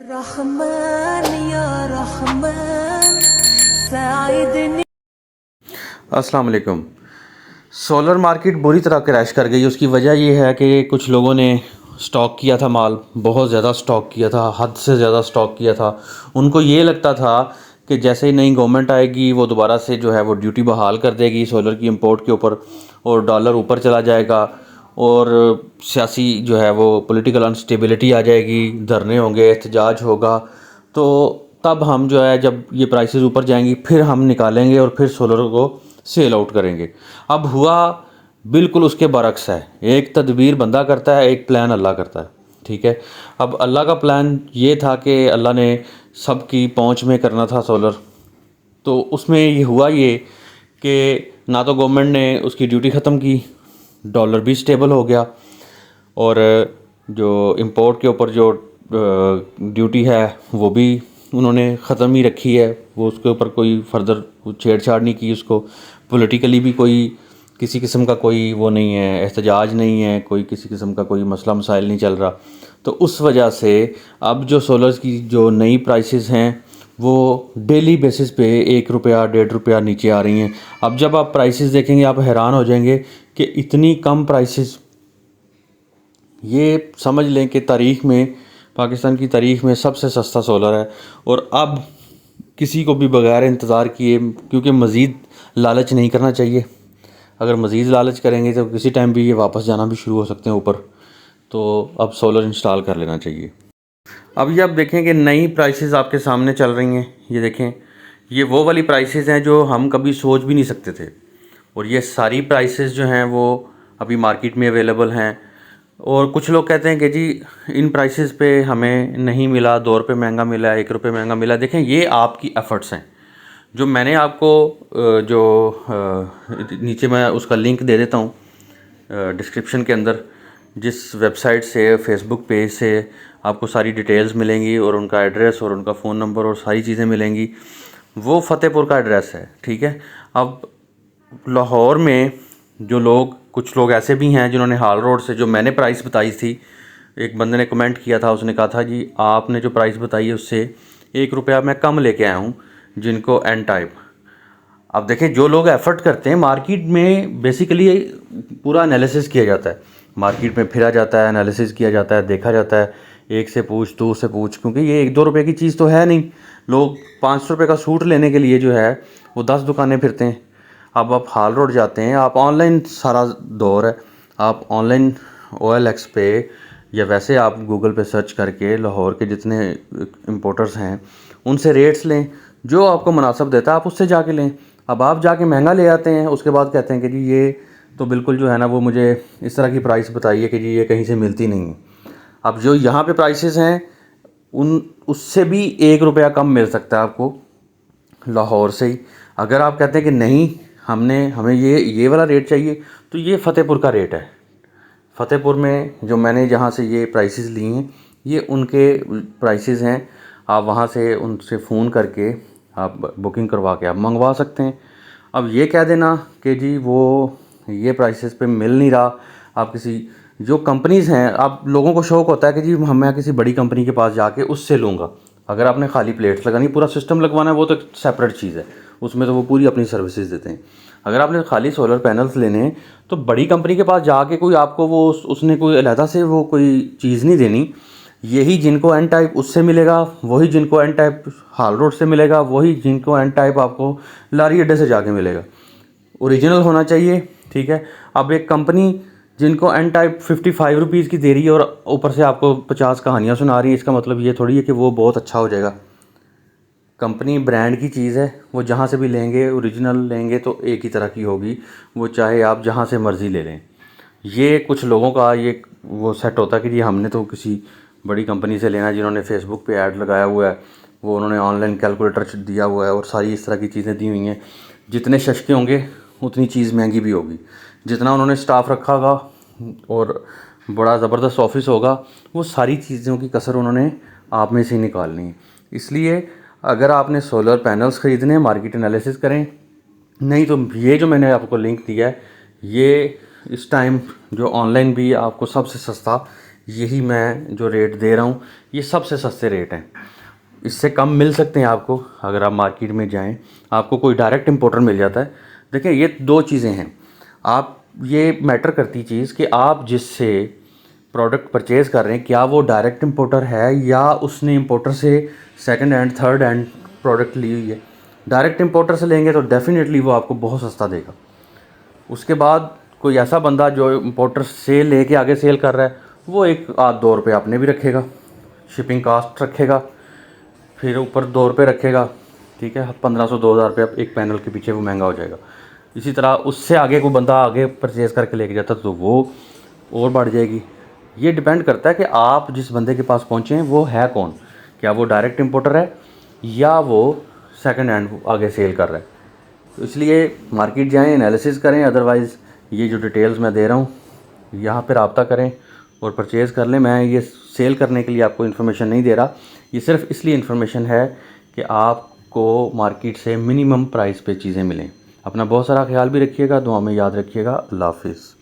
रहमान या रहमान साइदनी। अस्सलाम वालेकुम। सोलर मार्केट बुरी तरह क्रैश कर गई। उसकी वजह यह है कि कुछ लोगों ने स्टॉक किया था माल, बहुत ज़्यादा स्टॉक किया था, हद से ज़्यादा स्टॉक किया था। उनको ये लगता था कि जैसे ही नई गवर्नमेंट आएगी वो दोबारा से जो है वो ड्यूटी बहाल कर देगी सोलर की इंपोर्ट के ऊपर और डॉलर ऊपर चला जाएगा और सियासी जो है वो पॉलिटिकल अनस्टेबिलिटी आ जाएगी, धरने होंगे, एहतजाज होगा। तो तब हम जो है जब ये प्राइसेस ऊपर जाएंगी फिर हम निकालेंगे और फिर सोलर को सेल आउट करेंगे। अब हुआ बिल्कुल उसके बरक्स है। एक तदबीर बंदा करता है, एक प्लान अल्लाह करता है। ठीक है। अब अल्लाह का प्लान ये था कि अल्लाह ने सबकी पहुंच में करना था सोलर। तो उसमें ये हुआ ये कि ना तो गवर्नमेंट ने उसकी ड्यूटी ख़त्म की, डॉलर भी स्टेबल हो गया और जो इंपोर्ट के ऊपर जो ड्यूटी है वो भी उन्होंने ख़त्म ही रखी है। वो उसके ऊपर कोई फर्दर छेड़छाड़ नहीं की। उसको पॉलिटिकली भी कोई किसी किस्म का कोई वो नहीं है, एहतजाज नहीं है, कोई किसी किस्म का कोई मसला मसाइल नहीं चल रहा। तो उस वजह से अब जो सोलर्स की जो नई प्राइसेस हैं वो डेली बेसिस पे 1 रुपया 1.5 रुपया नीचे आ रही हैं। अब जब आप प्राइसेस देखेंगे आप हैरान हो जाएंगे कि इतनी कम प्राइसेस, ये समझ लें कि तारीख़ में, पाकिस्तान की तारीख़ में सबसे सस्ता सोलर है। और अब किसी को भी बगैर इंतज़ार किए, क्योंकि मज़ीद लालच नहीं करना चाहिए। अगर मज़ीद लालच करेंगे तो किसी टाइम भी ये वापस जाना भी शुरू हो सकते हैं ऊपर। तो अब सोलर इंस्टॉल कर लेना चाहिए। अब ये आप देखें कि नई प्राइसेस आपके सामने चल रही हैं। ये देखें, ये वो वाली प्राइसेस हैं जो हम कभी सोच भी नहीं सकते थे। और ये सारी प्राइसेस जो हैं वो अभी मार्केट में अवेलेबल हैं। और कुछ लोग कहते हैं कि जी इन प्राइसेस पे हमें नहीं मिला, 2 रुपये महंगा मिला, 1 रुपये महंगा मिला। देखें, ये आपकी एफ़र्ट्स हैं। जो मैंने आपको नीचे मैं उसका लिंक दे देता हूँ डिस्क्रिप्शन के अंदर, जिस वेबसाइट से, फेसबुक पेज से आपको सारी डिटेल्स मिलेंगी और उनका एड्रेस और उनका फ़ोन नंबर और सारी चीज़ें मिलेंगी। वो फ़तेहपुर का एड्रेस है। ठीक है। अब लाहौर में जो लोग, कुछ लोग ऐसे भी हैं जिन्होंने हाल रोड से, जो मैंने प्राइस बताई थी, एक बंदे ने कमेंट किया था, उसने कहा था जी आपने जो प्राइस बताई है उससे 1 रुपया मैं कम लेके आया हूँ, जिनको एन टाइप। अब देखें, जो लोग एफ़र्ट करते हैं, मार्केट में बेसिकली पूरा एनालिसिस किया जाता है, मार्केट में फिरा जाता है, एनालिसिस किया जाता है, देखा जाता है, एक से पूछ, दो से पूछ, क्योंकि ये 1-2 रुपये की चीज़ तो है नहीं। लोग 500 रुपये का सूट लेने के लिए जो है वो 10 दुकानें फिरते हैं। अब आप हाल रोड जाते हैं, आप ऑनलाइन, सारा दौर है, आप ऑनलाइन OLX पे या वैसे आप गूगल पे सर्च करके लाहौर के जितने इंपोर्टर्स हैं उनसे रेट्स लें, जो आपको मुनासिब देता है आप उससे जाके लें। अब आप जाके महंगा ले आते हैं, उसके बाद कहते हैं कि जी ये तो बिल्कुल जो है ना वो मुझे इस तरह की प्राइस बताइए कि जी ये कहीं से मिलती नहीं है। अब जो यहाँ पे प्राइसेस हैं उन उससे भी 1 रुपया कम मिल सकता है आपको लाहौर से ही। अगर आप कहते हैं कि नहीं हमें ये वाला रेट चाहिए, तो ये फ़तेहपुर का रेट है। फ़तेहपुर में जो मैंने जहाँ से ये प्राइसेस ली हैं ये उनके प्राइसेस हैं। आप वहाँ से उनसे फ़ोन करके आप बुकिंग करवा के आप मंगवा सकते हैं। अब ये कह देना कि जी वो ये प्राइसेस पे मिल नहीं रहा, आप किसी जो कंपनीज़ हैं, आप लोगों को शौक़ होता है कि जी मैं किसी बड़ी कंपनी के पास जाके उससे लूँगा। अगर आपने खाली प्लेट्स लगानी, पूरा सिस्टम लगवाना है, वो तो एक सेपरेट चीज़ है, उसमें तो वो पूरी अपनी सर्विसेज देते हैं। अगर आपने खाली सोलर पैनल्स लेने हैं तो बड़ी कंपनी के पास जाके कोई आपको वो उसने कोई अलहदा से वो कोई चीज़ नहीं देनी। यही जिनको एन टाइप उससे मिलेगा, वही जिनको एन टाइप हाल रोड से मिलेगा, वही जिनको एन टाइप आपको लारी अड्डे से जाके मिलेगा। ओरिजिनल होना चाहिए। ठीक है। अब एक कंपनी जिनको एन टाइप 55 रुपीज़ की दे रही है और ऊपर से आपको 50 कहानियाँ सुना रही है, इसका मतलब ये थोड़ी है कि वो बहुत अच्छा हो जाएगा। कंपनी ब्रांड की चीज़ है, वो जहाँ से भी लेंगे, ओरिजिनल लेंगे तो एक ही तरह की होगी, वो चाहे आप जहाँ से मर्ज़ी ले लें। ये कुछ लोगों का ये वो सेट होता है कि जी हमने तो किसी बड़ी कंपनी से लेना है, जिन्होंने फेसबुक पे ऐड लगाया हुआ है, वो उन्होंने ऑनलाइन कैलकुलेटर दिया हुआ है और सारी इस तरह की चीज़ें दी हुई हैं। जितने सस्ते होंगे उतनी चीज़ महंगी भी होगी। जितना उन्होंने स्टाफ रखा होगा और बड़ा ज़बरदस्त ऑफिस होगा, वो सारी चीज़ों की कसर उन्होंने आप में से ही निकालनी है। इसलिए अगर आपने सोलर पैनल्स ख़रीदने हैं, मार्केट एनालिसिस करें। नहीं तो ये जो मैंने आपको लिंक दिया है, ये इस टाइम जो ऑनलाइन भी आपको सबसे सस्ता यही मैं जो रेट दे रहा हूँ ये सबसे सस्ते रेट हैं। इससे कम मिल सकते हैं आपको, अगर आप मार्केट में जाएं आपको कोई डायरेक्ट इंपोर्टर मिल जाता है। देखिए ये दो चीज़ें हैं, आप ये मैटर करती चीज़ कि आप जिससे प्रोडक्ट परचेज़ कर रहे हैं क्या वो डायरेक्ट इंपोर्टर है या उसने इंपोर्टर से second hand third hand product ली हुई है। डायरेक्ट इंपोर्टर से लेंगे तो डेफिनेटली वो आपको बहुत सस्ता देगा। उसके बाद कोई ऐसा बंदा जो इंपोर्टर से लेके आगे सेल कर रहा है वो 1-2 रुपये आपने भी रखेगा, शिपिंग कास्ट रखेगा, फिर ऊपर 2 रुपये रखेगा, ठीक है, 1500-2000 रुपये एक पैनल के पीछे वो महंगा हो जाएगा। इसी तरह उससे आगे कोई बंदा आगे परचेज़ करके लेके जाता तो वो और बढ़ जाएगी। ये डिपेंड करता है कि आप जिस बंदे के पास पहुँचे हैं वो है कौन, क्या वो डायरेक्ट इंपोर्टर है या वो सेकंड हैंड आगे सेल कर रहा है। तो इसलिए मार्केट जाएं, एनालिसिस करें, अदरवाइज़ ये जो डिटेल्स मैं दे रहा हूँ यहाँ पर रब्ता करें और परचेज़ कर लें। मैं ये सेल करने के लिए आपको इन्फॉर्मेशन नहीं दे रहा, ये सिर्फ इसलिए इन्फॉर्मेशन है कि आपको मार्केट से मिनिमम प्राइस पे चीज़ें मिलें। अपना बहुत सारा ख्याल भी रखिएगा, दुआ में याद रखिएगा। अल्लाह हाफिज़।